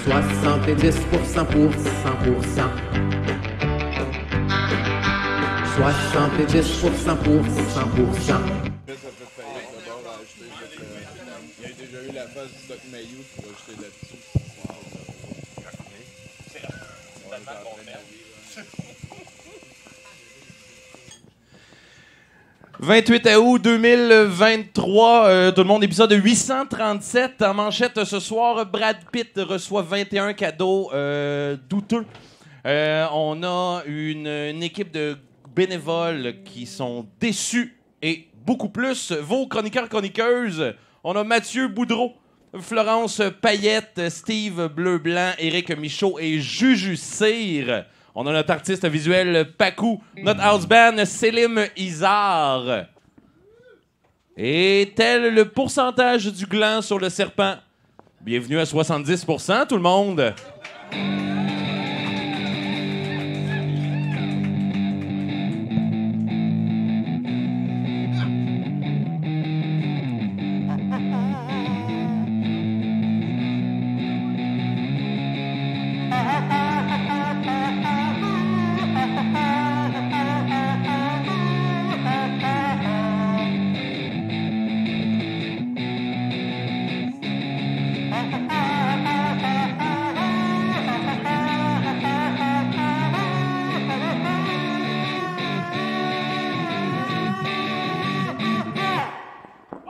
70% pour 100%. 70% pour 100%. Il y a déjà eu la face du Doc Mayou qui va jeter là-dessus. « 28 août 2023, tout le monde, épisode 837. En manchette ce soir, Brad Pitt reçoit 21 cadeaux douteux. On a une équipe de bénévoles qui sont déçus et beaucoup plus. Vos chroniqueurs-chroniqueuses, on a Mathieu Boudreau, Florence Payette, Steve Bleu-Blanc, Éric Michaud et Juju Cyr. On a notre artiste visuel Pacou, notre house band Selim Izar. Et tel le pourcentage du gland sur le serpent. Bienvenue à 70%, tout le monde.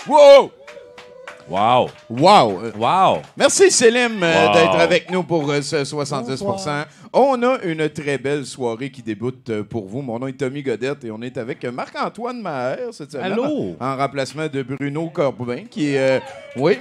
Wow! Wow. Wow! Wow. Merci Célim Wow. d'être avec nous pour ce 70%. On a une très belle soirée qui débute pour vous. Mon nom est Tommy Godette et on est avec Marc-Antoine Maher cette semaine. Allô? En remplacement de Bruno Corbin qui est... oui.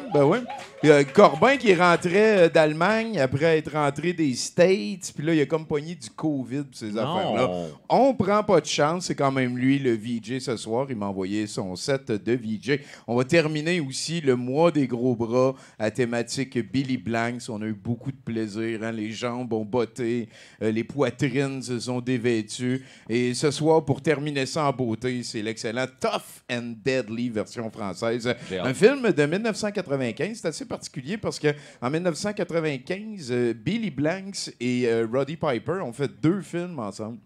Corbin qui rentrait d'Allemagne après être rentré des States. Puis là, il a comme pogné du COVID pour ces affaires-là. On prend pas de chance. C'est quand même lui le VJ ce soir. Il m'a envoyé son set de VJ. On va terminer aussi le mois des gros bras à thématique Billy Blanks. On a eu beaucoup de plaisir. Hein? Les jambes ont botté. Les poitrines se sont dévêtues. Et ce soir, pour terminer ça en beauté, c'est l'excellent Tough and Deadly version française. Un film de 1995. C'est assez particulier parce qu'en 1995, Billy Blanks et Roddy Piper ont fait 2 films ensemble.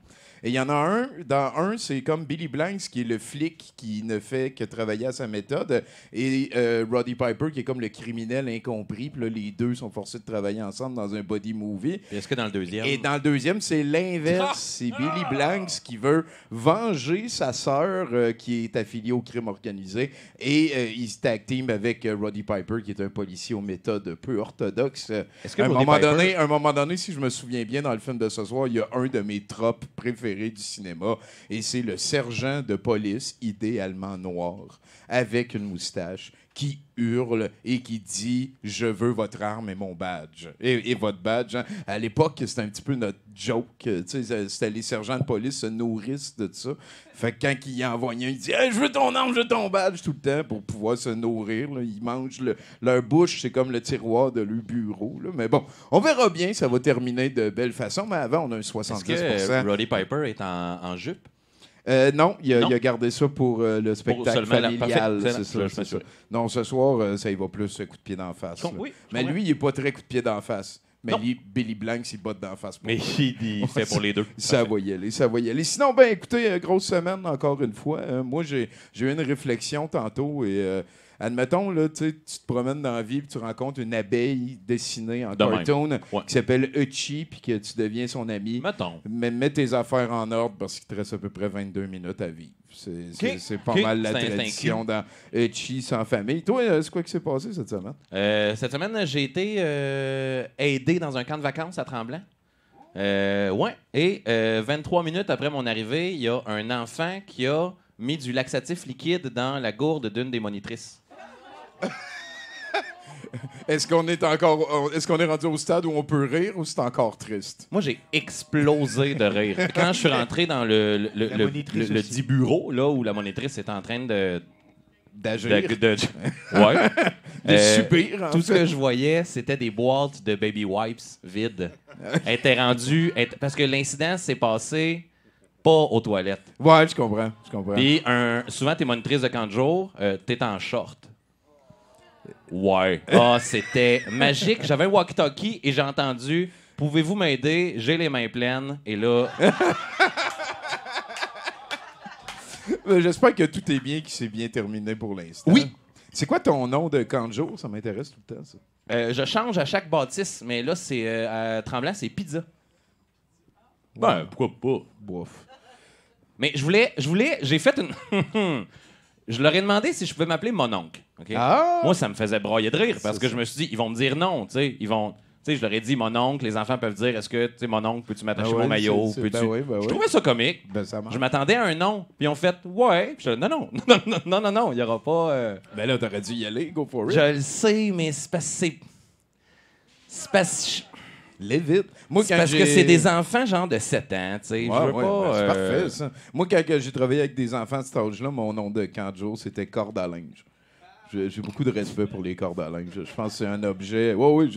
Et il y en a un, dans un, c'est comme Billy Blanks qui est le flic qui ne fait que travailler à sa méthode et Roddy Piper qui est comme le criminel incompris. Puis là, les deux sont forcés de travailler ensemble dans un body movie. Est-ce que dans le deuxième? Et dans le deuxième, c'est l'inverse. C'est Billy Blanks qui veut venger sa sœur qui est affiliée au crime organisé et il se tag team avec Roddy Piper qui est un policier aux méthodes peu orthodoxes. Est-ce que À un Roddy Piper- moment donné, si je me souviens bien, dans le film de ce soir, il y a un de mes tropes préférés du cinéma et c'est le sergent de police, idéalement noir, avec une moustache, qui hurle et qui dit « Je veux votre arme et mon badge. » Et votre badge. Hein. À l'époque, c'était un petit peu notre joke. C'était les sergents de police se nourrissent de ça. Fait que quand il envoie un, il dit hey, « Je veux ton arme, je veux ton badge. » tout le temps pour pouvoir se nourrir. Là. Ils mangent leur bouche, c'est comme le tiroir de leur bureau. Là. Mais bon, on verra bien. Ça va terminer de belle façon. Mais avant, on a un 70%. Est-ce que Roddy Piper est en jupe? Non, il Non. a gardé ça pour le spectacle seulement familial. parfait. C'est ça, c'est ça. Non, ce soir, ça y va plus coup de pied d'en face. Là. Oui, Mais lui, il est pas très coup de pied d'en face. Mais Non. lui, Billy Blanks, il botte d'en face. Mais il fait pour les deux. Ça va y aller, ça va y aller. Sinon, ben écoutez, grosse semaine encore une fois. Moi, j'ai eu une réflexion tantôt et... admettons, là, tu te promènes dans la vie et tu rencontres une abeille dessinée en De même. cartoon Ouais. qui s'appelle Uchi puis que tu deviens son ami. Mettons. Mais mets tes affaires en ordre parce qu'il te reste à peu près 22 minutes à vivre. C'est pas Ok. mal la C'est tradition dans Uchi sans famille. Toi, c'est quoi qui s'est passé cette semaine? Cette semaine, j'ai été aidé dans un camp de vacances à Tremblant. Ouais. Et 23 minutes après mon arrivée, il y a un enfant qui a mis du laxatif liquide dans la gourde d'une des monitrices. Est-ce qu'on est rendu au stade où on peut rire ou c'est encore triste? Moi, j'ai explosé de rire. Quand je suis rentré dans le dit bureau, là, où la monitrice est en train D'agir. Ouais. De subir, en Tout ce fait. que je voyais, c'était des boîtes de baby wipes vides. Elle était rendue... Parce que l'incident s'est passé pas aux toilettes. Ouais, je comprends. Puis, souvent, t'es monitrice de camp de jour, t'es en short. Ouais. Ah, c'était magique. J'avais un walkie-talkie et j'ai entendu « Pouvez-vous m'aider? J'ai les mains pleines. » Et là... J'espère que tout est bien, qu'il s'est bien terminé pour l'instant. Oui. C'est quoi ton nom de camp de jour? Ça m'intéresse tout le temps, ça. Je change à chaque bâtisse, mais là, c'est à Tremblant, c'est pizza. Ben, pourquoi pas? Bof. Mais j'ai fait une... Je leur ai demandé si je pouvais m'appeler mon oncle. OK? Ah! Moi, ça me faisait brailler de rire parce C'est que ça. je me suis dit, ils vont me dire non, tu sais. Ils vont... Tu sais, je leur ai dit, mon oncle, les enfants peuvent dire, est-ce que, tu sais, mon oncle, peux-tu m'attacher mon maillot? Peux-tu... Je trouvais ça comique. Ben, ça marche. Je m'attendais à un nom. Puis ils ont fait, ouais. Puis je dis, non, il n'y aura pas... Ben là, t'aurais dû y aller, go for it. Je le sais, mais c'est parce que c'est parce Lévite. Moi, c'est parce que c'est des enfants, genre, de 7 ans, tu sais. Ouais, Je veux ouais, pas... ben, c'est parfait, ça. Moi, quand j'ai travaillé avec des enfants de cet âge-là, mon nom de camp de jour, c'était corde à linge. J'ai beaucoup de respect pour les cordes à linge. Je pense que c'est un objet... Oui.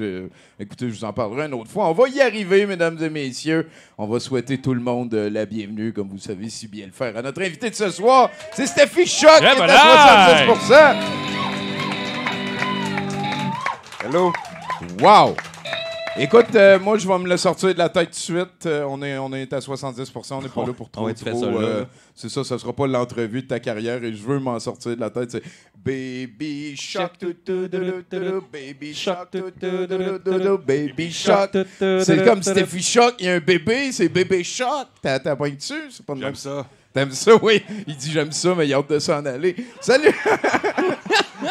Écoutez, je vous en parlerai une autre fois. On va y arriver, mesdames et messieurs. On va souhaiter tout le monde la bienvenue, comme vous savez si bien le faire. À notre invité de ce soir, c'est Steffi Choc, qui est à 76%. Hello. Wow! Écoute, moi, je vais me le sortir de la tête tout de suite. On est à 70%. On n'est pas là pour trop. ouais, tu fais ça, là. C'est ça sera pas l'entrevue de ta carrière et je veux m'en sortir de la tête. C'est Baby Shark, Baby Shark, Baby Shark. C'est comme Steffi Choc, il y a un bébé, c'est Bébé Shark. T'as pas dessus? C'est pas de J'aime même. ça. T'aimes ça? Oui. Il dit j'aime ça, mais il a hâte de s'en aller. Salut!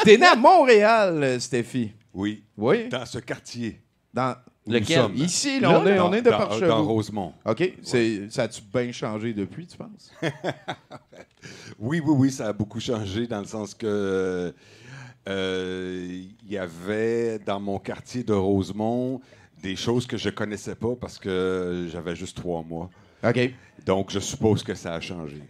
T'es né à Montréal, Steffi. Oui. Oui? Dans ce quartier. Dans... Où Lequel? nous sommes. Ici, là, on est de par chez dans vous. Rosemont. OK. Ça a-tu bien changé depuis, tu penses? Oui, ça a beaucoup changé dans le sens que il y avait dans mon quartier de Rosemont des choses que je connaissais pas parce que j'avais juste 3 mois. OK. Donc, je suppose que ça a changé.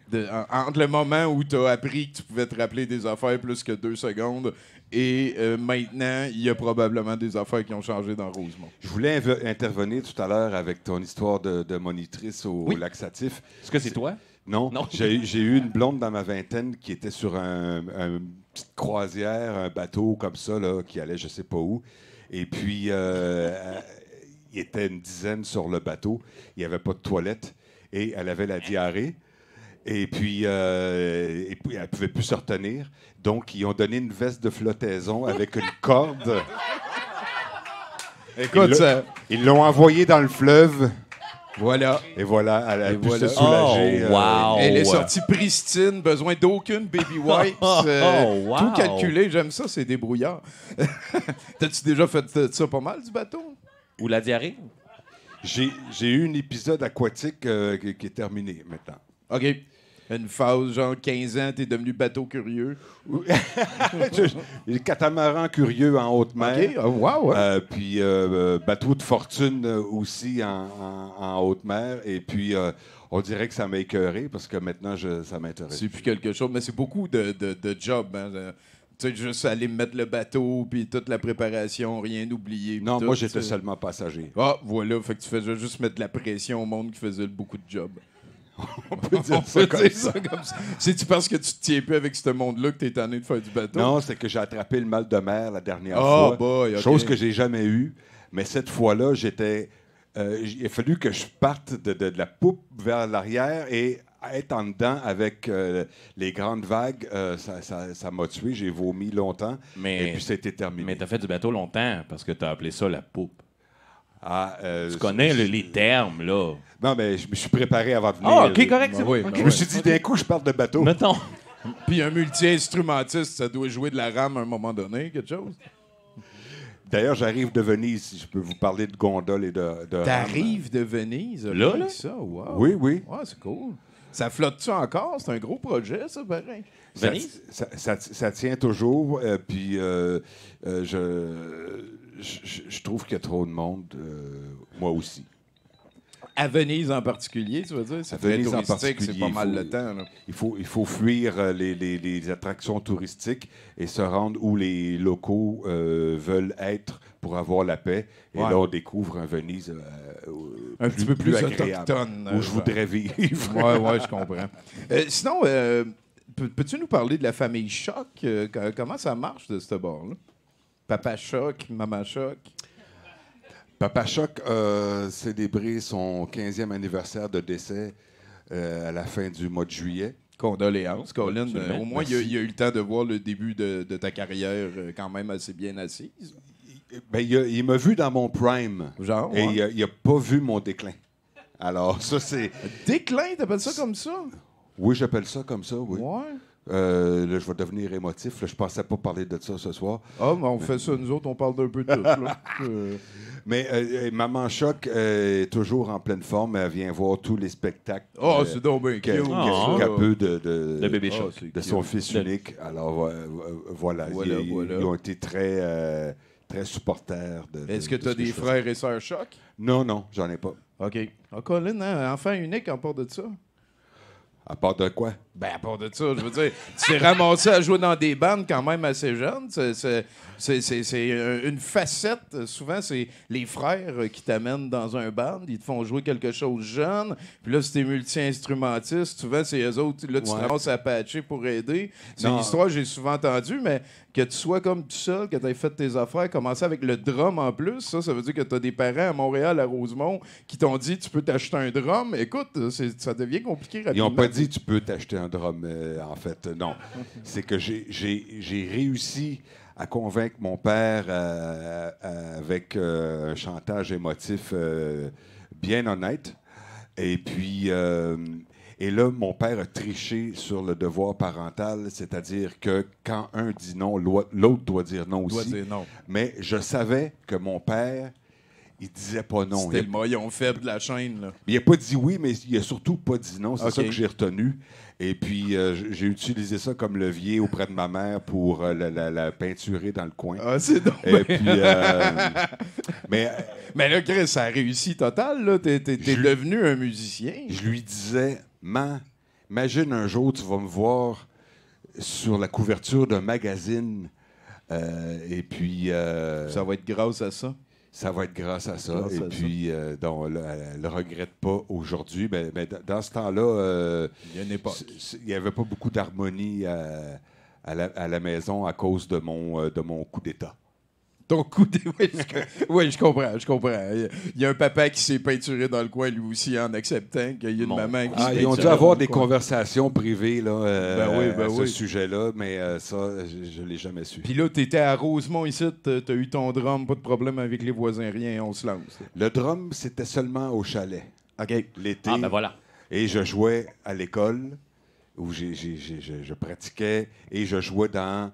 Entre le moment où tu as appris que tu pouvais te rappeler des affaires plus que 2 secondes et maintenant, il y a probablement des affaires qui ont changé dans Rosemont. Je voulais intervenir tout à l'heure avec ton histoire de monitrice au Oui. laxatif. Est-ce que c'est toi? Non, Non. J'ai eu une blonde dans ma vingtaine qui était sur une petite croisière, un bateau comme ça, là, qui allait je sais pas où. Et puis, il était une dizaine sur le bateau. Il n'y avait pas de toilette. Et elle avait la diarrhée. Et puis, elle ne pouvait plus se retenir. Donc, ils ont donné une veste de flottaison avec une corde. Écoute, Ils l'ont envoyée dans le fleuve. voilà. Et voilà, elle a Et pu voilà. se soulager. Oh, wow. Elle est sortie pristine, besoin d'aucune baby wipes. Wow. Tout calculé, j'aime ça, c'est débrouillard. T'as-tu déjà fait ça pas mal du bateau? Ou la diarrhée? J'ai eu un épisode aquatique qui est terminé maintenant. OK. Une phase, genre 15 ans, t'es devenu bateau curieux. Le catamaran curieux en haute mer. OK. Wow. Puis bateau de fortune aussi en haute mer. Et puis, on dirait que ça m'a écœuré parce que maintenant, ça m'intéresse. C'est plus quelque chose, mais c'est beaucoup de job. Hein. Tu sais, juste aller mettre le bateau, puis toute la préparation, rien oublier. Non, tout, moi, j'étais tu sais. seulement passager. Ah, voilà. Fait que tu faisais juste mettre de la pression au monde qui faisait beaucoup de job. On peut dire On ça peut comme dire ça. ça comme ça. C'est-tu parce que tu te tiens plus avec ce monde-là que t'es tanné de faire du bateau? Non, c'est que j'ai attrapé le mal de mer la dernière Oh fois. boy, OK. Chose que j'ai jamais eue. Mais cette fois-là, il a fallu que je parte de la poupe vers l'arrière et être en dedans avec les grandes vagues. Ça m'a tué. J'ai vomi longtemps. Mais- Et puis, c'était terminé. Mais t'as fait du bateau longtemps parce que t'as appelé ça la poupe. Ah, Tu connais les termes, là. Non, mais je me suis préparé avant de venir. Ah, OK, correct, c'est oui, bon. ben OK. Je me suis dit, d'un coup, je parle de bateau. Mettons. Puis un multi-instrumentiste, ça doit jouer de la rame à un moment donné, quelque chose? D'ailleurs, j'arrive de Venise, si je peux vous parler de gondole et de rame. T'arrives de Venise? Là, avec là? Ça, wow. Oui, oui. Ouais, c'est cool. Ça flotte-tu encore? C'est un gros projet, ça, pareil. Venise? Ça tient toujours. Puis je trouve qu'il y a trop de monde. Moi aussi. À Venise en particulier, tu veux dire? C'est À très Venise en touristique, c'est particulier, pas mal il faut- le temps. Là. Il faut fuir les attractions touristiques et se rendre où les locaux veulent être pour avoir la paix. Et Ouais. là, on découvre un Venise Un petit peu plus agréable, autochtone. où je voudrais vivre. Ouais, je comprends. Sinon, peux-tu nous parler de la famille Choc? Comment ça marche de ce bord-là? Papa Choc, Maman Choc. Papa Choc a célébré son 15e anniversaire de décès à la fin du mois de juillet. Condoléances, Colin. Absolument. Au moins, il a eu le temps de voir le début de ta carrière quand même assez bien assise. Ben, il m'a vu dans mon prime. Genre, Et ouais. il n'a pas vu mon déclin. Alors, ça, c'est... Déclin, t'appelles ça comme ça? Oui, j'appelle ça comme ça, oui. Ouais. Là, je vais devenir émotif. Là, je pensais pas parler de ça ce soir. Ah, mais on fait ça, nous autres, on parle d'un peu de tout. Là. Mais Maman Choc est toujours en pleine forme. Elle vient voir tous les spectacles Oh, c'est donc bien qu'elle cute. Ah. qu'elle peut Le bébé Ah, Choc. c'est de son cute. fils unique. Alors, voilà. Voilà. Ils ont été très, très supporters de Est-ce que de tu as ce des je faisais. frères et sœurs Choc? Non, j'en ai pas. OK. Ah, Colin, hein, enfant unique en part de ça? À part de quoi? Ben, à part de ça, je veux dire, tu t'es ramassé à jouer dans des bandes quand même assez jeunes. C'est une facette. Souvent, c'est les frères qui t'amènent dans un band. Ils te font jouer quelque chose jeune. Puis là, si t'es multi-instrumentiste, souvent, c'est eux autres. Là, tu te Ouais. ramasses à patcher pour aider. C'est Non. une histoire que j'ai souvent entendue, mais que tu sois comme tout seul, que tu aies fait tes affaires, commencer avec le drum en plus, ça veut dire que tu as des parents à Montréal, à Rosemont, qui t'ont dit tu peux t'acheter un drum. Écoute, ça devient compliqué Ils rapidement. n'ont pas dit tu peux t'acheter un drum, en fait. Non. C'est que j'ai réussi à convaincre mon père avec un chantage émotif bien honnête. Et puis, et là, mon père a triché sur le devoir parental, c'est-à-dire que quand un dit non, l'autre doit dire non Je dois aussi. dire non. Mais je savais que mon père, il disait pas non. C'était le maillon faible de la chaîne. Là. Il n'a pas dit oui, mais il n'a surtout pas dit non. C'est OK. ça que j'ai retenu. Et puis, j'ai utilisé ça comme levier auprès de ma mère pour la peinturer dans le coin. Ah, c'est donc. Et puis, mais Mais là, Chris, ça a réussi total. Là. T'es devenu un musicien. je lui disais, imagine un jour, tu vas me voir sur la couverture d'un magazine. Et puis, Ça va être grâce à ça. ça va être grâce à ça. Grâce Et à puis, donc, là, elle ne le regrette pas aujourd'hui. Mais dans ce temps-là, Il y a une époque. il n'y avait pas beaucoup d'harmonie à la maison à cause de mon coup d'État. Ton coup de... Oui, je comprends. Il y a un papa qui s'est peinturé dans le coin, lui aussi, en acceptant qu'il y a une Mon- maman qui s'est Ils ont dû peinturée avoir dans le des coin. conversations privées là, Ben à ce oui. sujet-là, mais ça, je ne l'ai jamais su. Puis là, t'étais à Rosemont ici, t'as eu ton drum, pas de problème avec les voisins, rien, on se lance. Le drum, c'était seulement au chalet, OK. l'été. Ah, ben voilà. Et je jouais à l'école, où je pratiquais, et je jouais dans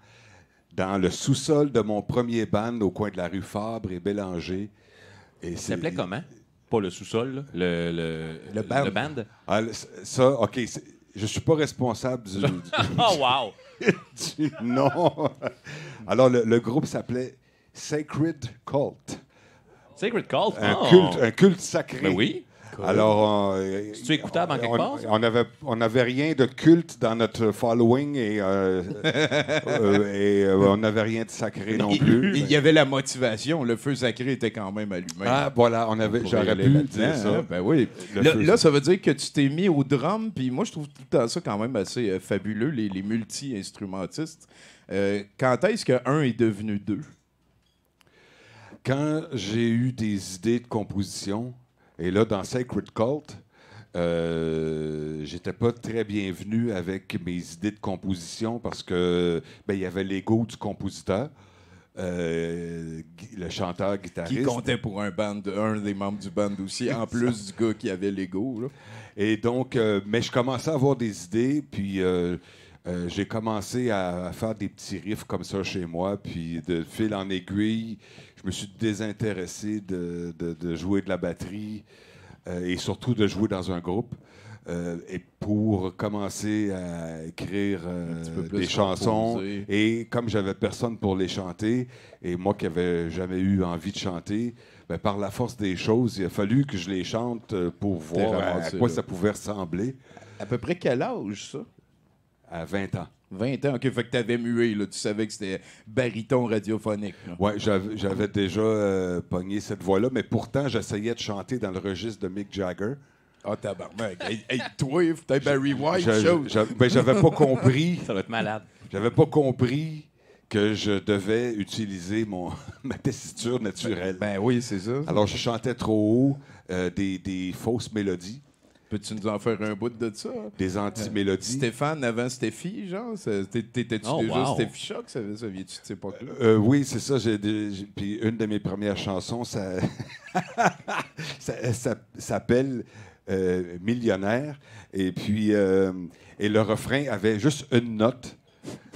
le sous-sol de mon premier band au coin de la rue Fabre et Bélanger. Et Ça s'appelait comment? Pas le sous-sol, là. Le band. Le band? Ah, ça, OK, je suis pas responsable du Oh, wow! non. Alors, le groupe s'appelait Sacred Cult. Sacred Cult? Un culte sacré. Ben oui. Alors, C'est-tu écoutable en quelque part, ça? on n'avait rien de culte dans notre following et on n'avait rien de sacré non plus. Il y avait la motivation, le feu sacré était quand même allumé. Ah, voilà, j'aurais pu dire ça. Hein? Ben oui. Le Là, feu là, ça veut dire que tu t'es mis au drum, puis moi, je trouve tout le temps ça quand même assez fabuleux, les multi-instrumentistes. Quand est-ce qu'un est devenu deux? Quand j'ai eu des idées de composition, et là, dans Sacred Cult, j'étais pas très bienvenu avec mes idées de composition parce que il y avait l'ego du compositeur, le chanteur, guitariste. Qui comptait pour un des membres du band aussi, en plus du gars qui avait l'ego. Là. Et donc, mais je commençais à avoir des idées, puis j'ai commencé à faire des petits riffs comme ça chez moi, puis de fil en aiguille, je me suis désintéressé de jouer de la batterie et surtout de jouer dans un groupe. Et pour commencer à écrire petit peu plus des chansons, composer. et comme j'avais personne pour les chanter, et moi qui n'avais jamais eu envie de chanter, ben, par la force des choses, il a fallu que je les chante pour voir à ramassé, quoi là. ça pouvait ressembler À peu près quel âge, ça? à 20 ans. 20 ans, OK, fait que t'avais mué, là, tu savais que c'était baryton radiophonique. Là. Oui, j'avais déjà pogné cette voix-là, mais pourtant, j'essayais de chanter dans le registre de Mick Jagger. Ah, tabarnak. Hey, toi, peut-être Barry White, Je- chose. j'avais pas compris. Ça doit être malade. J'avais pas compris que je devais utiliser ma tessiture naturelle. Ben oui, c'est ça. Alors, je chantais trop haut, des fausses mélodies, Peux-tu nous en faire un bout de ça? des anti-mélodies. Stéphane avant Steffi, genre? T'étais-tu Oh, déjà wow. Steffi Choc? Ça vient-tu de ces époques-là? Oui, c'est ça. Puis une de mes premières chansons, ça s'appelle Millionnaire. Et puis, et le refrain avait juste une note.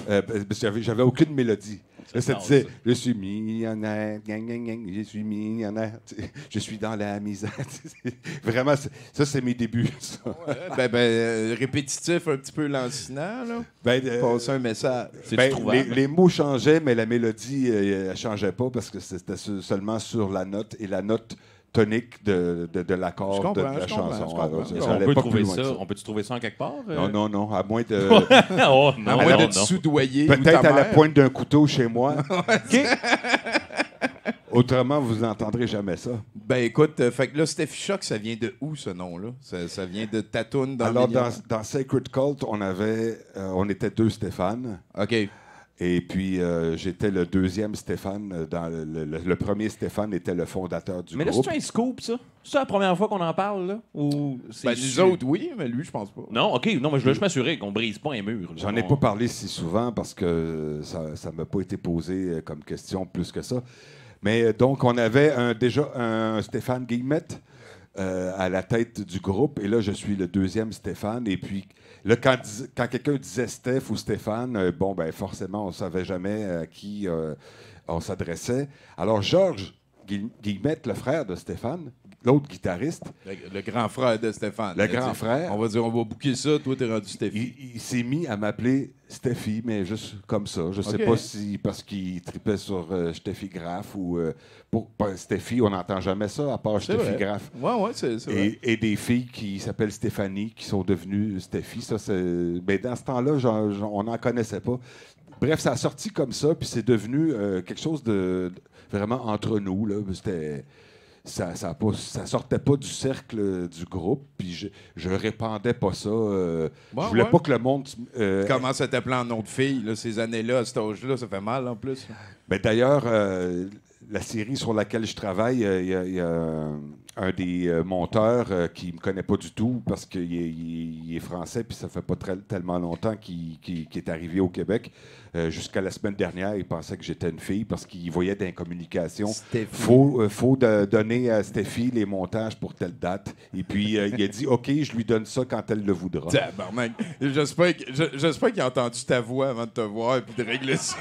Parce que j'avais aucune mélodie. Là, ça disait « Je suis millionnaire, gang, gang, gang, je suis millionnaire, je suis dans la misère. » Vraiment, ça, c'est mes débuts. Ça. Répétitif, un petit peu lancinant, là. Passer un message. Les mots changeaient, mais la mélodie, elle changeait pas parce que c'était seulement sur la note et la note tonique de l'accord de la chanson. Alors, ça allait pas plus loin que ça. On peut-tu trouver ça en quelque part? Non, à moins de... Oh, À moins de te soudoyer. Peut-être à la pointe d'un couteau chez moi. OK? Autrement, vous n'entendrez jamais ça. Ben écoute, fait que là, Steffi Choc, ça vient de où, ce nom-là? Ça vient de ta toune dans Alors, Millionnaire? dans Sacred Cult, on était 2 Stéphane. OK. Et puis, j'étais le 2e Stéphane. Le premier Stéphane était le fondateur du Mais là, groupe. c'est un scoop, ça? C'est la première fois qu'on en parle, là? Ou c'est Nous autres, oui, mais lui, je pense pas. Non, OK. Non, mais je veux juste m'assurer qu'on brise pas un mur. J'en ai pas parlé si souvent parce que ça m'a pas été posé comme question plus que ça. Mais donc, on avait déjà un Stéphane Guillemette à la tête du groupe. Et là, je suis le 2e Stéphane. Et puis, là, quand quelqu'un disait Steph ou Stéphane, forcément, on ne savait jamais à qui on s'adressait. Alors, Georges Guillemette, le frère de Stéphane, l'autre guitariste. Le grand frère de Stéphane. Le grand frère. On va dire, on va booker ça. Toi, t'es rendu Steffi. Il s'est mis à m'appeler Steffi, mais juste comme ça. Je sais pas si parce qu'il tripait sur Steffi Graf ou pour Steffi, on n'entend jamais ça à part Steffi Graf. Ouais, c'est vrai. Et des filles qui s'appellent Stéphanie qui sont devenues Steffi. Ça, mais dans ce temps-là, on n'en connaissait pas. Bref, ça a sorti comme ça, puis c'est devenu quelque chose de vraiment entre nous. Là. Ça sortait pas du cercle du groupe, puis je répandais pas ça. Je voulais pas que le monde... Comment ça t'appelait en nom de fille, là, ces années-là, à cet âge-là? Ça fait mal, en plus. Ben, d'ailleurs, la série sur laquelle je travaille, il y a un des monteurs qui me connaît pas du tout parce qu'il est français, puis ça fait pas tellement longtemps qu'il est arrivé au Québec. Jusqu'à la semaine dernière, il pensait que j'étais une fille parce qu'il voyait dans les communications. Faut donner à Steffi les montages pour telle date. Et puis, il a dit, OK, je lui donne ça quand elle le voudra. J'espère qu'il a entendu ta voix avant de te voir et puis de régler ça.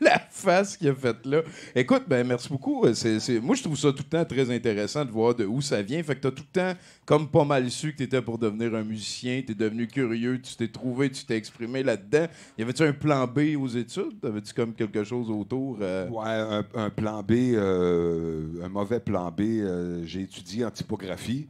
La face qu'il a faite là. Écoute, merci beaucoup. Moi, je trouve ça tout le temps très intéressant de voir de où ça vient. Fait que t'as tout le temps comme pas mal su que t'étais pour devenir un musicien. T'es devenu curieux, tu t'es trouvé, tu t'es exprimé là-dedans. Y avait-tu un plan B aux études? Avais-tu comme quelque chose autour? Ouais, un plan B, un mauvais plan B. J'ai étudié en typographie.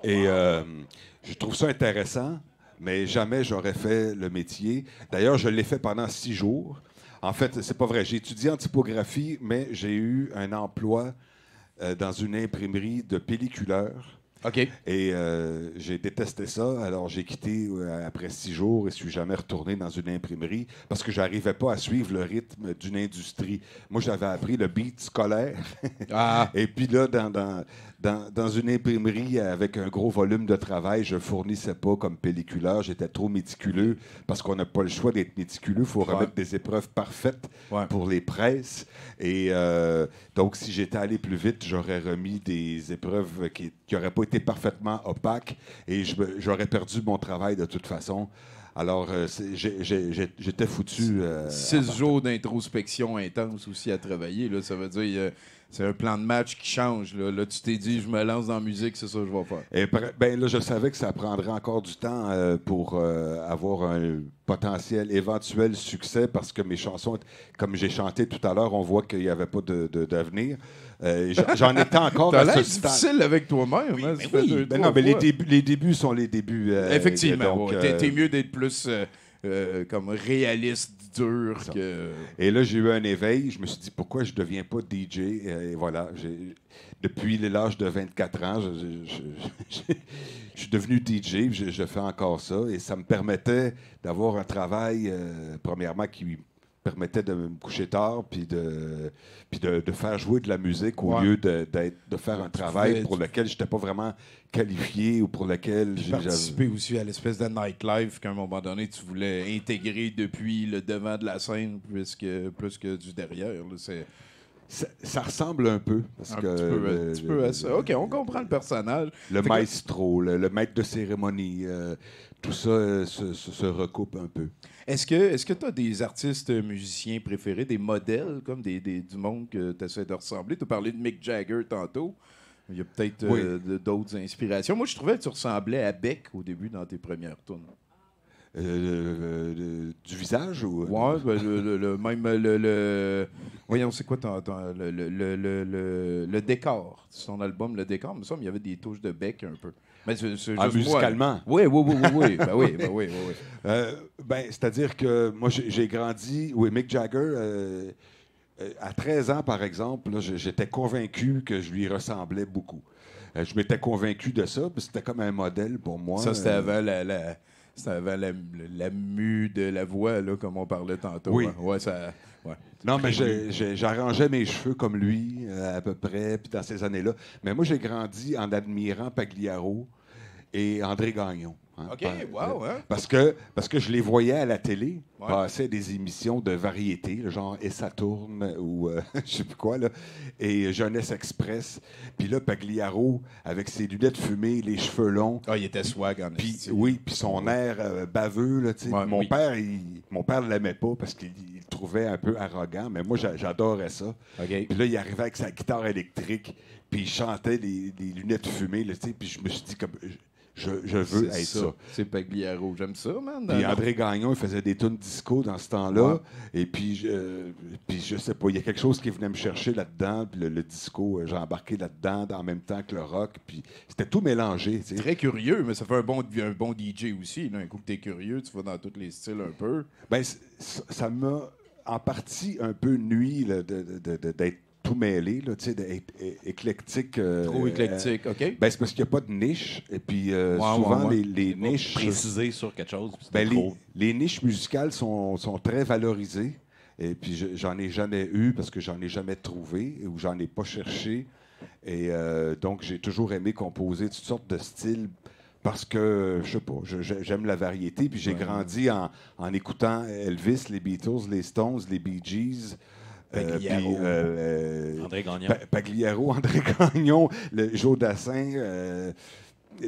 Et je trouve ça intéressant. Mais jamais j'aurais fait le métier. D'ailleurs, je l'ai fait pendant 6 jours. En fait, c'est pas vrai. J'ai étudié en typographie, mais j'ai eu un emploi dans une imprimerie de pelliculeurs. OK. Et j'ai détesté ça. Alors, j'ai quitté après 6 jours et suis jamais retourné dans une imprimerie parce que j'arrivais pas à suivre le rythme d'une industrie. Moi, j'avais appris le beat scolaire. Et puis là, dans une imprimerie avec un gros volume de travail, je fournissais pas comme pelliculeur. J'étais trop méticuleux parce qu'on n'a pas le choix d'être méticuleux. Il faut remettre des épreuves parfaites pour les presses. Et donc, si j'étais allé plus vite, j'aurais remis des épreuves qui n'auraient pas été parfaitement opaques et j'aurais perdu mon travail de toute façon. Alors, j'étais foutu. 6 jours d'introspection intense aussi à travailler. Là, ça veut dire c'est un plan de match qui change. Là, tu t'es dit, je me lance dans la musique, c'est ça que je vais faire. Et là, je savais que ça prendrait encore du temps pour avoir un potentiel éventuel succès parce que mes chansons, comme j'ai chanté tout à l'heure, on voit qu'il n'y avait pas d'avenir. J'en étais encore à ce stade. difficile avec toi-même. Oui, hein, mais oui. Non, mais les débuts sont les débuts. Effectivement. donc, t'es mieux d'être plus comme réaliste dur que... Et là, j'ai eu un éveil. Je me suis dit, pourquoi je ne deviens pas DJ? Et voilà, depuis l'âge de 24 ans, je suis devenu DJ. Je fais encore ça. Et ça me permettait d'avoir un travail, premièrement, qui permettait de me coucher tard puis de faire jouer de la musique au lieu de faire un travail pour lequel je n'étais pas vraiment qualifié ou pour lequel j'ai participé aussi à l'espèce de nightlife qu'à un moment donné tu voulais intégrer depuis le devant de la scène plus que du derrière. Là, ça ressemble un peu. Parce que, un petit peu à ça. OK, on comprend le personnage. Le maestro, le maître de cérémonie, tout ça se recoupe un peu. Est-ce que tu as des artistes musiciens préférés, des modèles comme du monde que tu essaies de ressembler? Tu as parlé de Mick Jagger tantôt. Il y a peut-être d'autres inspirations. Moi, je trouvais que tu ressemblais à Beck au début dans tes premières tunes. Du visage ou... Ouais, même voyons, c'est quoi le décor? Son album, le décor, il me semble qu'il y avait des touches de Beck un peu. Mais c'est juste musicalement? Oui. Oui. C'est-à-dire que moi, j'ai grandi... Oui, Mick Jagger, à 13 ans, par exemple, là, j'étais convaincu que je lui ressemblais beaucoup. Je m'étais convaincu de ça, puis c'était comme un modèle pour moi. Ça, c'était avant C'était avant la mue de la voix, là, comme on parlait tantôt. Oui. Hein. Ouais, ça, ouais. Non, mais j'arrangeais mes cheveux comme lui, à peu près, puis dans ces années-là. Mais moi, j'ai grandi en admirant Pagliaro et André Gagnon. Hein, OK, wow, hein? Parce que je les voyais à la télé, passer des émissions de variété, le genre Et ça tourne, ou je sais plus quoi, là, et Jeunesse Express. Puis là, Pagliaro, avec ses lunettes fumées, les cheveux longs. Ah, il était swag en puis oui, puis son air baveux, là, tu sais. Mon père l'aimait pas parce qu'il le trouvait un peu arrogant, mais moi, j'adorais ça. Okay. Puis là, il arrivait avec sa guitare électrique, puis il chantait les lunettes fumées, là, tu sais, puis je me suis dit comme... Je veux être ça. C'est Pagliaro. J'aime ça, man. Puis André Gagnon, il faisait des tunes disco dans ce temps-là. Ouais. Et puis, je sais pas, il y a quelque chose qui venait me chercher là-dedans. Puis le disco, j'ai embarqué là-dedans en même temps que le rock. Puis c'était tout mélangé. T'sais. Très curieux, mais ça fait un bon DJ aussi. Là. Un coup que t'es curieux, tu vas dans tous les styles un peu. Ben, ça m'a en partie un peu nuit d'être tout mêlé, d'être éclectique. Trop éclectique, OK. Ben, c'est parce qu'il n'y a pas de niche. Et puis, souvent, les niches... Préciser sur quelque chose. Les niches musicales sont très valorisées. Et puis, j'en ai jamais eu parce que j'en ai jamais trouvé ou j'en ai pas cherché. Et donc, j'ai toujours aimé composer toutes sortes de styles parce que, je sais pas, j'aime la variété. Puis, j'ai grandi en écoutant Elvis, les Beatles, les Stones, les Bee Gees... Pagliaro. André Gagnon. Pagliaro, André Gagnon, le Joe Dassin.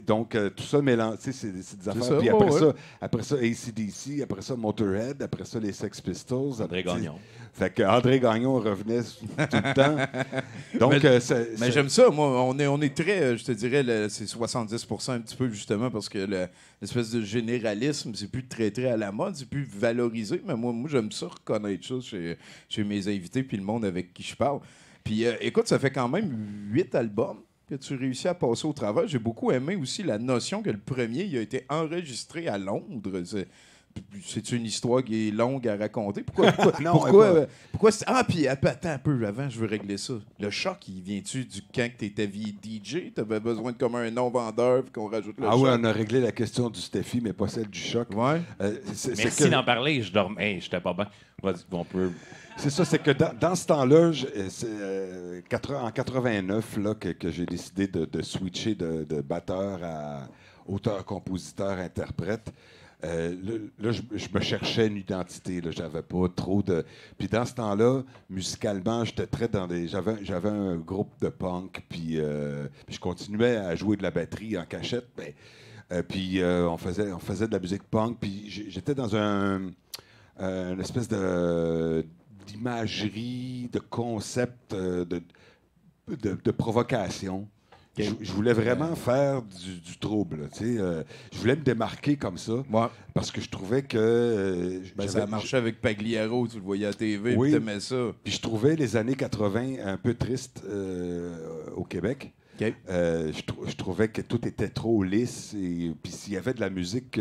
Donc, tout ça mélangé, c'est des affaires. Ça, puis après ça, AC/DC, après ça, Motorhead, après ça, les Sex Pistols. André Gagnon. Fait que André Gagnon revenait tout le temps. Donc, mais j'aime ça. Moi, on est très, je te dirais, c'est 70% un petit peu, justement, parce que l'espèce de généralisme, c'est plus très à la mode, c'est plus valorisé. Mais moi j'aime ça, reconnaître ça chez mes invités puis le monde avec qui je parle. Puis, écoute, ça fait quand même 8 albums que tu réussis à passer au travers. J'ai beaucoup aimé aussi la notion que le premier, il a été enregistré à Londres. C'est une histoire qui est longue à raconter. Pourquoi puis attends un peu avant, je veux régler ça. Le choc, il vient-tu du quand que t'étais DJ? T'avais besoin de comme un non-vendeur puis qu'on rajoute le choc? Ah oui, on a réglé la question du Steffi, mais pas celle du choc. Ouais. Merci d'en parler, je dormais, j'étais pas bien. Vas-y, on peut... C'est ça, c'est que dans ce temps-là, en 89, là, que j'ai décidé de switcher de batteur à auteur, compositeur, interprète. Là, je me cherchais une identité. J'avais pas trop de... Puis dans ce temps-là, musicalement, j'étais très dans des... J'avais un groupe de punk, puis je continuais à jouer de la batterie en cachette. Puis on faisait de la musique punk, puis j'étais dans une espèce d'imagerie, de concept, de provocation. Okay. Je voulais vraiment faire du trouble. Je voulais me démarquer comme ça parce que je trouvais que... ça marchait avec Pagliaro, tu le voyais à la TV, tu aimais ça. Puis je trouvais les années 80 un peu tristes au Québec. Okay. Je trouvais que tout était trop lisse. Et puis s'il y avait de la musique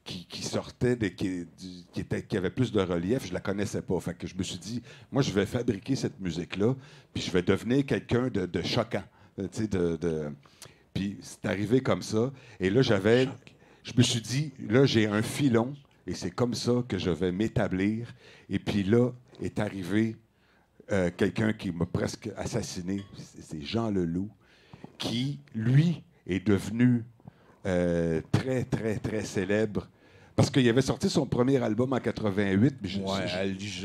qui sortait, qui avait plus de relief, je la connaissais pas. Fait que je me suis dit, moi, je vais fabriquer cette musique-là, puis je vais devenir quelqu'un de choquant. Puis c'est arrivé comme ça. Et là, je me suis dit, là, j'ai un filon, et c'est comme ça que je vais m'établir. Et puis là, est arrivé quelqu'un qui m'a presque assassiné. C'est Jean Leloup, qui, lui, est devenu très, très, très célèbre. Parce qu'il avait sorti son premier album en 88.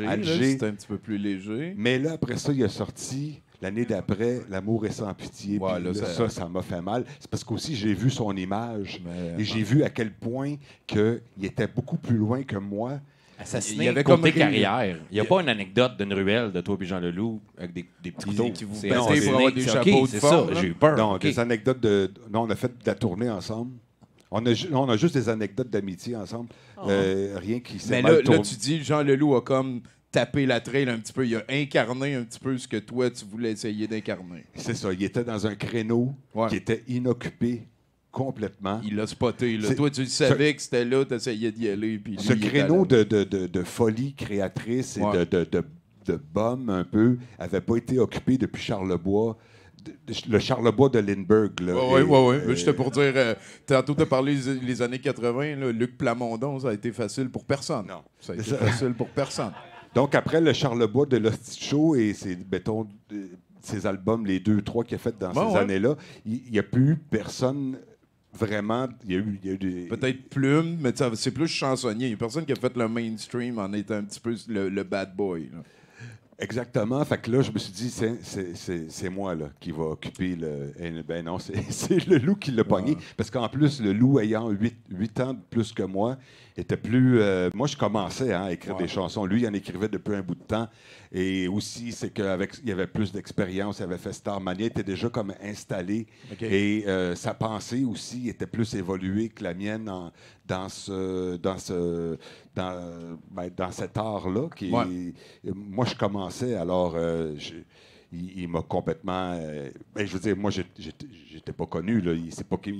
Alger, c'était un petit peu plus léger. Mais là, après ça, il a sorti, l'année d'après, L'amour est sans pitié. Ouais, là, ça m'a fait mal. C'est parce qu'aussi, j'ai vu son image et j'ai vu à quel point qu'il était beaucoup plus loin que moi. Assassiné, il y avait côté comme carrière. Il n'y a pas une anecdote d'une ruelle de toi et Jean Leloup avec des petits couteaux qui vous C'est battaient assassiné, pour avoir des c'est chapeaux de c'est fort, ça, là. j'ai eu peur. Non, OK. des anecdotes de... Non, on a fait de la tournée ensemble. On a juste des anecdotes d'amitié ensemble. Rien qui s'est Mais mal là, tourné. tu dis, Jean Leloup a comme tapé la trail un petit peu. Il a incarné un petit peu ce que toi, tu voulais essayer d'incarner. C'est ça. Il était dans un créneau qui était inoccupé complètement. Il l'a spoté. Là. C'est- Toi, tu savais que c'était là, tu essayais d'y aller. Puis lui, Ce il était créneau là. de folie créatrice et Ouais. de bum un peu n'avait pas été occupé depuis Charlebois. Le Charlebois de Lindbergh. Là, Oui. J'étais pour dire, tantôt, tu as parlé les années 80, là, Luc Plamondon, ça a été facile pour personne. Non. Ça a été facile pour personne. Donc, après le Charlebois de l'Hostie Show et ses albums, les 2-3 qu'il a fait dans ces années-là, il n'y a plus personne vraiment. Il y a eu des. Peut-être Plume, mais c'est plus chansonnier. Il n'y a personne qui a fait le mainstream en étant un petit peu le bad boy. Là. Exactement. Fait que là, je me suis dit, c'est moi là, qui va occuper le. Ben non, c'est le loup qui l'a pogné. Parce qu'en plus, le loup ayant 8 ans de plus que moi, était plus. Moi, je commençais à écrire des chansons. Lui, il en écrivait depuis un bout de temps. Et aussi, c'est qu'il y avait plus d'expérience. Il avait fait Starmania. Il était déjà comme installé. Okay. Et sa pensée aussi était plus évoluée que la mienne dans cet art-là. Moi, je commençais, alors il m'a complètement... je veux dire, moi, j'étais pas connu, là. Il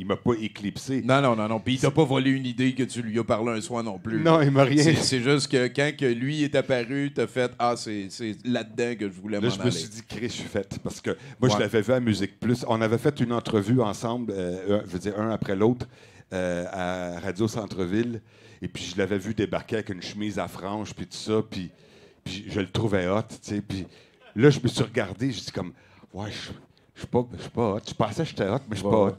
m'a pas éclipsé. Non. Puis il t'a pas volé une idée que tu lui as parlé un soir non plus. Non, il m'a rien... C'est juste que quand que lui est apparu, t'as fait « Ah, c'est là-dedans que je voulais m'en Là, aller. » je me suis dit, Chris, je suis fait. Parce que moi, je l'avais vu à Musique Plus. On avait fait une entrevue ensemble, je veux dire, un après l'autre, à Radio Centre-Ville. Et puis, je l'avais vu débarquer avec une chemise à franges, puis tout ça. Puis je le trouvais hot, tu sais. Puis là, je me suis regardé, je dis comme, ouais, je suis pas hot. Je pensais que j'étais hot, mais je suis pas hot.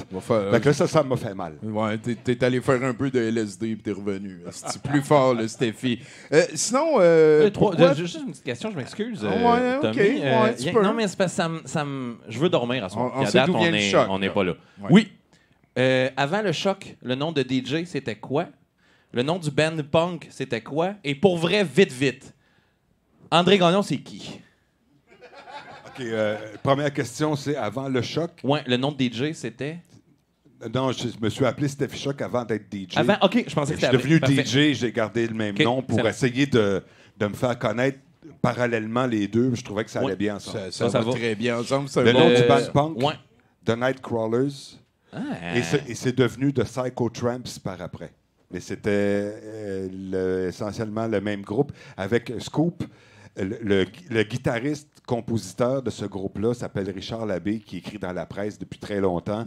Fait que là, ça m'a fait mal. Ouais, t'es allé faire un peu de LSD puis t'es revenu. C'est plus fort, le Steffi. Sinon, pourquoi... Juste une petite question, je m'excuse. Ouais, OK. Tommy. Ouais, tu peux. Non, mais c'est parce que je veux dormir à soir. On Puis à sait date, d'où vient le choc, on n'est là. pas là. Ouais. Oui. Avant le choc, le nom de DJ, c'était quoi? Le nom du band punk, c'était quoi? Et pour vrai, vite. André Gagnon, c'est qui? OK, première question, c'est avant le choc. Ouais, le nom de DJ, c'était... Non, je me suis appelé Steffi Choc avant d'être DJ. Avant, OK, je pensais Je que suis c'était devenu parfait. DJ, j'ai gardé le même OK, nom pour excellent. essayer de me faire connaître parallèlement les deux. Je trouvais que ça allait bien ensemble. Ça va très bien ensemble. C'est un Le bon- nom du band punk, Ouais. The Nightcrawlers, Ah. et c'est devenu The Psycho Tramps par après. Mais c'était essentiellement le même groupe avec Scoop. Le guitariste-compositeur de ce groupe-là s'appelle Richard Labbé, qui écrit dans la presse depuis très longtemps,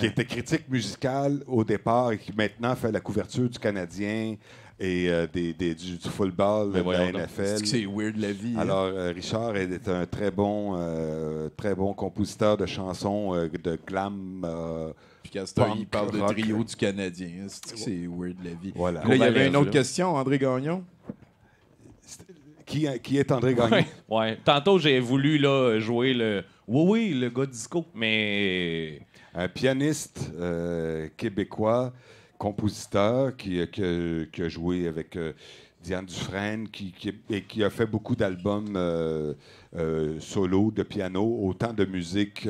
qui était critique musical au départ et qui maintenant fait la couverture du Canadien et du football, de la NFL. C'est weird la vie. hein. Alors, Richard est un très bon compositeur de chansons de glam. Puis Castor, punk, il parle de rock. trio du Canadien. C'est weird la vie. Voilà. Là, il y avait Valève, une autre là. question, André Gagnon. Qui est André Gagnon? Ouais. Tantôt, j'ai voulu là, jouer le... Oui, le gars disco, mais... Un pianiste québécois, compositeur qui a joué avec Diane Dufresne, qui a fait beaucoup d'albums solo de piano, autant de musique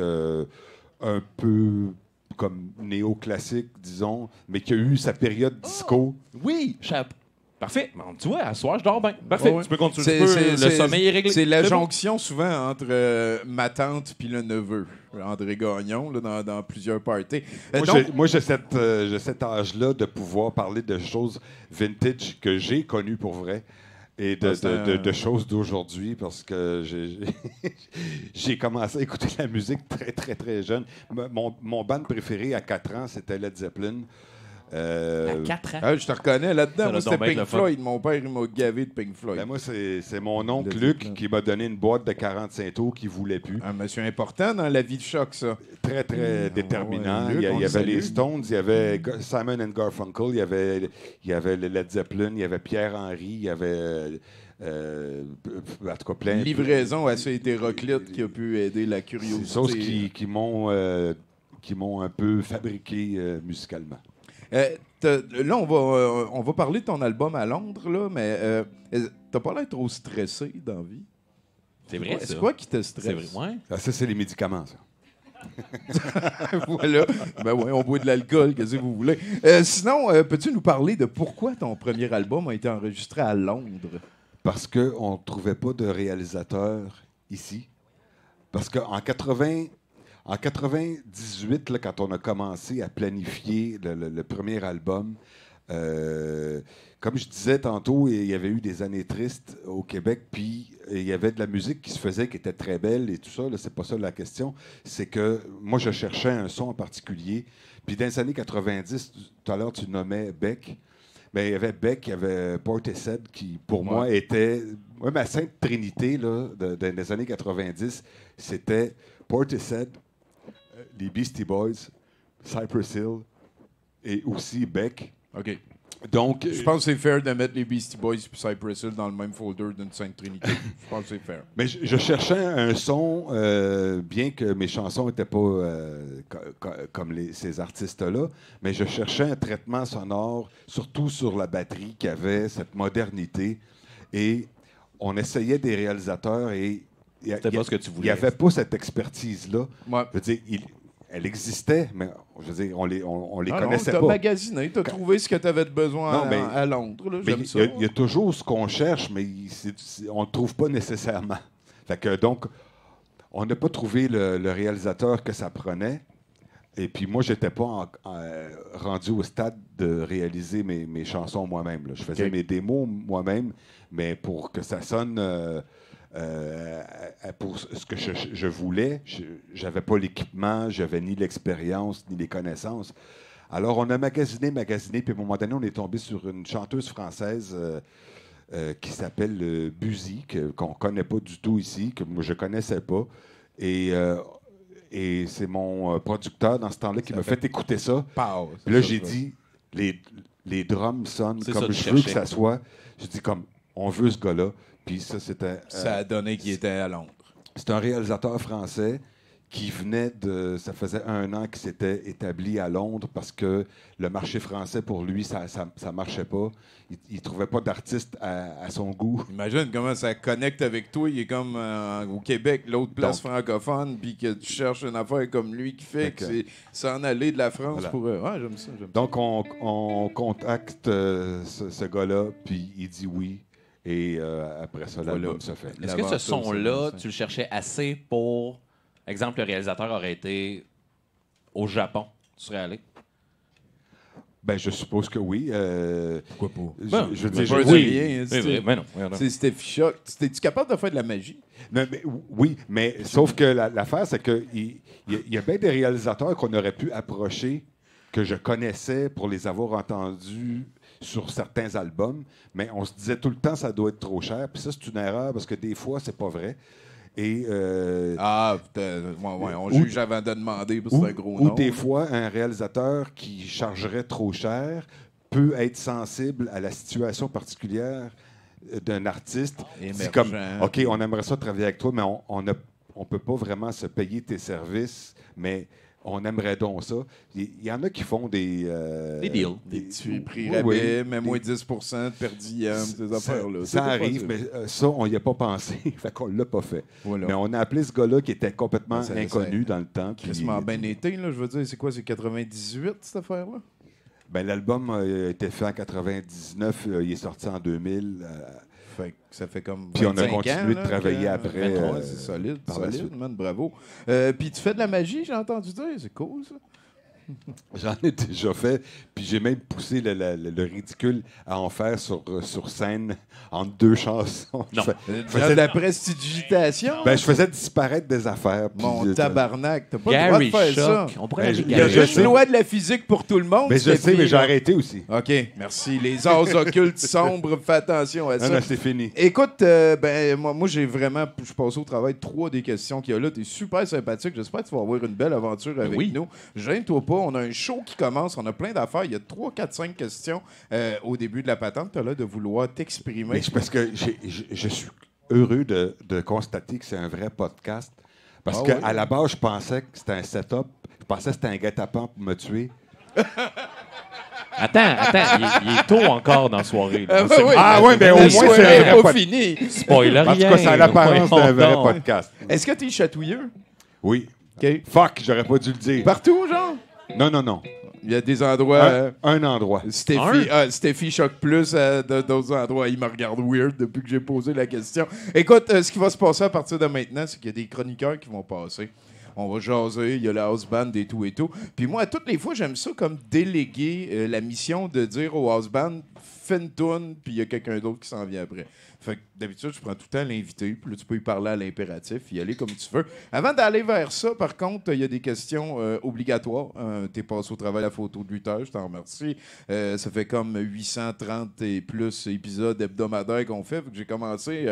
un peu comme néoclassique, disons, mais qui a eu sa période disco. Oui, Parfait. Bon, tu vois, à soir, je dors bien. Parfait. Ouais. Tu peux continuer. C'est- Le c'est- sommeil est réglé. C'est la bon. jonction souvent entre ma tante puis le neveu, André Gagnon, là, dans plusieurs parties. Moi, j'ai cet âge-là de pouvoir parler de choses vintage que j'ai connues pour vrai et de choses d'aujourd'hui parce que j'ai commencé à écouter la musique très, très, très jeune. Mon band préféré à 4 ans, c'était Led Zeppelin. À 4 ans. Je te reconnais Ça là-dedans. doit Moi, c'était donc être le Pink fun. Floyd. Mon père, il m'a gavé de Pink Floyd. Ben, moi, c'est mon oncle Led Luc Zeppelin. qui m'a donné une boîte de 45 tours qu'il ne voulait plus. Un monsieur important dans la vie de choc, ça. Très, très déterminant. ouais, Luc, Il on y le avait salue. les Stones, il y avait Simon and Garfunkel, il y avait le Led Zeppelin, il y avait Pierre-Henry, il y avait en tout cas plein. Une livraison assez hétéroclite qui a pu aider la C'est curiosité. des choses qui m'ont un peu fabriqué musicalement. Là, on va parler de ton album à Londres, là, mais t'as pas l'air trop stressé dans la vie. C'est vrai, ça. C'est quoi qui te C'est stresse? vrai. Ouais. Ah, ça, c'est les médicaments, ça. Voilà. Ben ouais, on boit de l'alcool, qu'est-ce que vous voulez. Sinon, peux-tu nous parler de pourquoi ton premier album a été enregistré à Londres? Parce qu'on ne trouvait pas de réalisateur ici. Parce qu'en 98, là, quand on a commencé à planifier le premier album, comme je disais tantôt, il y avait eu des années tristes au Québec, puis il y avait de la musique qui se faisait, qui était très belle et tout ça. C'est pas ça la question. C'est que moi, je cherchais un son en particulier. Puis dans les années 90, tout à l'heure, tu nommais Beck. Mais il y avait Beck, il y avait Portishead qui, pour moi, était... Ouais, ma sainte trinité là, des années 90, c'était Portishead, les Beastie Boys, Cypress Hill et aussi Beck. OK. Donc, Je pense que c'est fair de mettre les Beastie Boys et Cypress Hill dans le même folder d'une Sainte Trinité. Je pense que c'est fair. mais je cherchais un son, bien que mes chansons n'étaient pas comme ces artistes-là, mais je cherchais un traitement sonore, surtout sur la batterie, qui avait cette modernité. Et on essayait des réalisateurs et C'était pas ce que tu il voulais. n'y avait pas cette expertise-là. Ouais. Je veux dire, elle existait, mais je veux dire, on les connaissait T'as pas. magasiné, t'as trouvé ce que t'avais de besoin Non, mais- à Londres. Là, Mais j'aime ça. il y a toujours ce qu'on cherche, mais on ne le trouve pas nécessairement. Fait que, donc, on n'a pas trouvé le réalisateur que ça prenait. Et puis moi, je n'étais pas rendu au stade de réaliser mes chansons moi-même, là. Je faisais OK. mes démos moi-même, mais pour que ça sonne pour ce que je voulais, j'avais pas l'équipement, j'avais ni l'expérience, ni les connaissances. Alors, on a magasiné, puis à un moment donné, on est tombé sur une chanteuse française qui s'appelle Buzy, qu'on ne connaît pas du tout ici, que moi, je ne connaissais pas. Et c'est mon producteur, dans ce temps-là, qui m'a fait écouter ça. Pow, c'est Puis là, ça, j'ai ça. dit, les drums sonnent C'est ça comme que je tu veux que cherchais. ça soit. J'ai dit, comme, on veut ce gars-là. Puis ça, c'était... Ça a donné qu'il était à Londres. C'est un réalisateur français qui venait de... Ça faisait 1 an qu'il s'était établi à Londres parce que le marché français, pour lui, ça marchait pas. Il ne trouvait pas d'artiste à son goût. Imagine comment ça connecte avec toi. Il est comme au Québec, l'autre place francophone, puis que tu cherches une affaire comme lui qui fait que c'est s'en aller de la France Voilà. pour... Ouais, j'aime ça. Donc, on contacte ce gars-là, puis il dit oui. Et après ça, l'album se fait. Est-ce que ce son-là, tu le cherchais assez pour... Exemple, le réalisateur aurait été au Japon. Tu serais allé? Ben, je suppose que oui. Pourquoi pas? Je veux dire, pas oui. dire rien, C'est vrai, mais non. C'est Steffi Shock. T'es-tu capable de faire de la magie? Oui, mais sauf que l'affaire, c'est qu'il y a bien des réalisateurs qu'on aurait pu approcher, que je connaissais pour les avoir entendus sur certains albums, mais on se disait tout le temps ça doit être trop cher. Puis ça, c'est une erreur parce que des fois, c'est pas vrai. Et, On juge avant de demander parce que c'est un gros nom. ou des fois, un réalisateur qui chargerait trop cher peut être sensible à la situation particulière d'un artiste. Émergent. C'est comme, OK, on aimerait ça travailler avec toi, mais on ne peut pas vraiment se payer tes services, mais on aimerait donc ça. Il y en a qui font des deals. Des petits prix oui, rabais, oui. mais moins 10 de per diem, ces affaires-là. Ça C'est arrive, pas mais ça, on n'y a pas pensé. Fait qu'on l'a pas fait. Voilà. Mais on a appelé ce gars-là qui était complètement Ça- inconnu ça- dans le temps. puis- Quasiment bien été, là, je veux dire. C'est quoi, c'est 98, cette affaire-là? Ben, l'album a été fait en 99, il est sorti en 2000. Fait que ça fait comme. Puis on a 25 continué ans, de travailler que- après, 23, c'est solide, par la solide, suite. man, bravo. Puis tu fais de la magie, j'ai entendu dire, c'est cool ça. J'en ai déjà fait, puis j'ai même poussé le ridicule à en faire sur scène entre deux chansons. Non. Je faisais De la prestidigitation. je faisais disparaître des affaires. puis Mon je- tabarnak, t'as pas le droit de Gary faire ça. Shock. On pourrait Ben, aller je- Il y a Gary je une Shock. sais. loi de la physique pour tout le monde. Mais je sais, Stéphie, mais j'ai là. arrêté aussi. OK, merci. Les arts occultes sombres, fais attention à Non, ça. non, c'est fini. Écoute, moi j'ai vraiment, je passe au travail de 3 des questions qu'il y a là. T'es super sympathique. J'espère que tu vas avoir une belle aventure avec oui. nous. Gêne-toi pas. On a un show qui commence. On a plein d'affaires. Il y a 3, 4, 5 questions au début de la patente. Tu as l'air de vouloir t'exprimer. Mais c'est parce que je suis heureux de constater que c'est un vrai podcast. Parce Ah qu'à ouais? la base, je pensais que c'était un setup. Je pensais que c'était un guet-apens pour me tuer. Attends, il est tôt encore dans la soirée. là. On sait- mais au La moins, soirée c'est un est vrai pas pod- fini. Spoiler En tout rien. cas, ça a l'apparence d'un vrai Voyons donc. podcast. Est-ce que t'es chatouilleux? Oui. OK. Fuck, j'aurais pas dû le dire. Partout, genre? Non, non, non. Il y a des endroits... Un endroit. Steffi choque plus d'autres endroits. Il me regarde weird depuis que j'ai posé la question. Écoute, ce qui va se passer à partir de maintenant, c'est qu'il y a des chroniqueurs qui vont passer. On va jaser, il y a la house band et tout et tout. Puis moi, toutes les fois, j'aime ça comme déléguer la mission de dire au house band, fais une toune, puis il y a quelqu'un d'autre qui s'en vient après. Fait que d'habitude, je prends tout le temps l'invité, puis là, tu peux y parler à l'impératif, y aller comme tu veux. Avant d'aller vers ça, par contre, il y a des questions obligatoires. T'es passé au travail à la photo de 8 heures, je t'en remercie. Ça fait comme 830 et plus épisodes hebdomadaires qu'on fait, fait que j'ai commencé,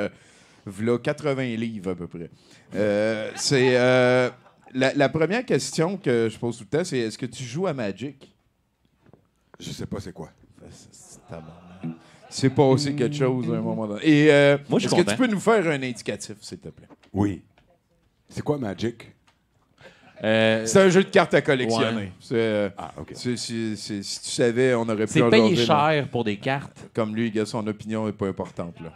v'là 80 livres à peu près. La première question que je pose tout le temps, c'est est-ce que tu joues à Magic? Je sais pas c'est quoi. C'est passé quelque chose à un moment donné. Et Moi, je suis est-ce que content. tu peux nous faire un indicatif, s'il te plaît? Oui. C'est quoi Magic? C'est un jeu de cartes à collectionner. Ouais. Ah, OK. Si tu savais, on aurait pu C'est en payé jaser, cher pour des cartes. mais comme lui, gars, son opinion n'est pas importante. Là.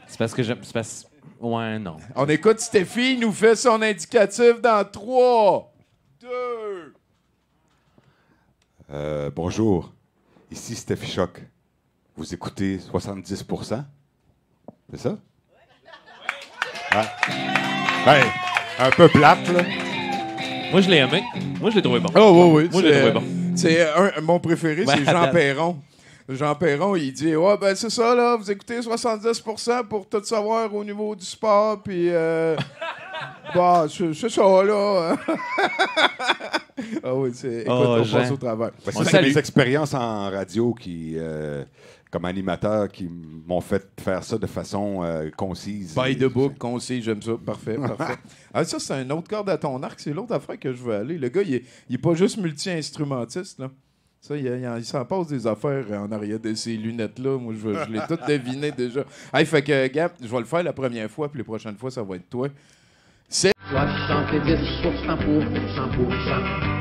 C'est parce que j'aime. C'est parce... Ouais, non. On écoute Stéphie, il nous fait son indicatif dans 3, 2... Bonjour. Ici Steffi Choc. Vous écoutez 70%? C'est ça? Ah. Hey, un peu plate, là. Moi, je l'ai aimé. Moi, je l'ai trouvé bon. Oh, oui, oui. Moi, je l'ai trouvé bon. C'est mon préféré, c'est Ouais, Jean attends. Perron. Jean Perron, il dit ouais, ben c'est ça, là, vous écoutez 70% pour tout savoir au niveau du sport, puis. Bah, c'est ça, là. Ah oui, écoute, on Jean. passe au travers. Ben, On c'est salue. mes expériences en radio qui, comme animateur, qui m'ont fait faire ça de façon concise. By the book, concis, j'aime ça. Parfait, parfait. Ah, ça, c'est un autre corde à ton arc. C'est l'autre affaire que je veux aller. Le gars, il est pas juste multi-instrumentiste, là. Ça, il s'en passe des affaires en arrière de ces lunettes-là. Moi, je l'ai tout deviné déjà. Hey, fait que, Gap, je vais le faire la première fois, puis les prochaines fois, ça va être toi. 70% pour 100%.